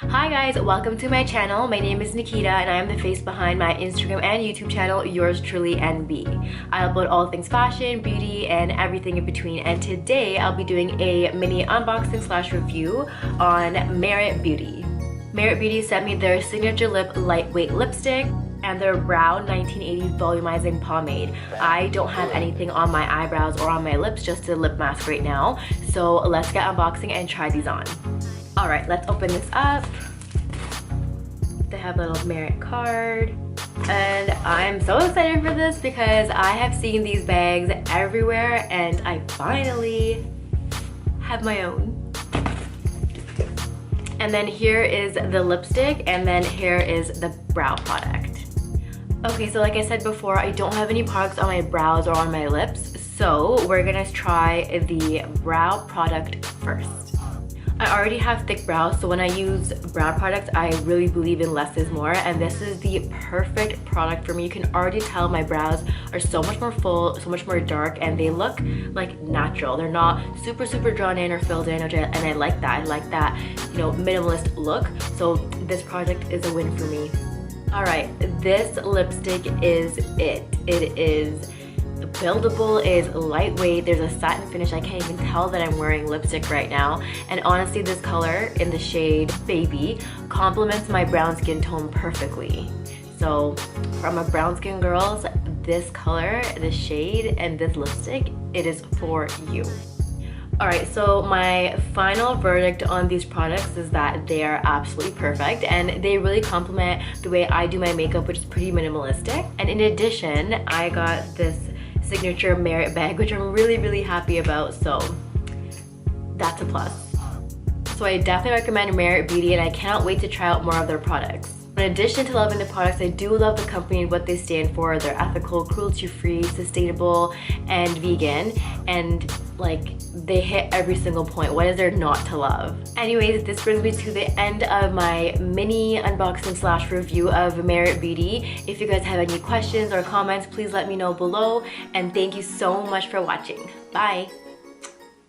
Hi guys, welcome to my channel. My name is Nikita and I am the face behind my Instagram and YouTube channel, yours truly NB. I upload all things fashion, beauty, and everything in between, and today I'll be doing a mini unboxing/review on Merit Beauty. Merit Beauty sent me their signature lip lightweight lipstick and their brow 1980 volumizing pomade. I don't have anything on my eyebrows or on my lips, just a lip mask right now. So let's get unboxing and try these on. All right, let's open this up. They have a little Merit card. And I'm so excited for this because I have seen these bags everywhere and I finally have my own. And then here is the lipstick, and then here is the brow product. Okay, so like I said before, I don't have any products on my brows or on my lips, so we're gonna try the brow product first. I already have thick brows, so when I use brow products, I really believe in less is more, and this is the perfect product for me. You can already tell my brows are so much more full, so much more dark, and they look like natural. They're not super drawn in or filled in, and I like that. I like that, you know, minimalist look. So this product is a win for me. All right, this lipstick is it. It is buildable, is lightweight. There's a satin finish. I can't even tell that I'm wearing lipstick right now. And honestly, this color in the shade Baby complements my brown skin tone perfectly. So from a brown skin girls, this color, this shade, and this lipstick, it is for you. All right, so my final verdict on these products is that they are absolutely perfect and they really complement the way I do my makeup, which is pretty minimalistic. And in addition, I got this signature Merit bag, which I'm really happy about, so that's a plus. So I definitely recommend Merit Beauty and I cannot wait to try out more of their products. In addition to loving the products, I do love the company and what they stand for. They're ethical, cruelty-free, sustainable, and vegan, and like they hit every single point. What is there not to love? Anyways, this brings me to the end of my mini unboxing/review of Merit Beauty. If you guys have any questions or comments, please let me know below, and thank you so much for watching. Bye!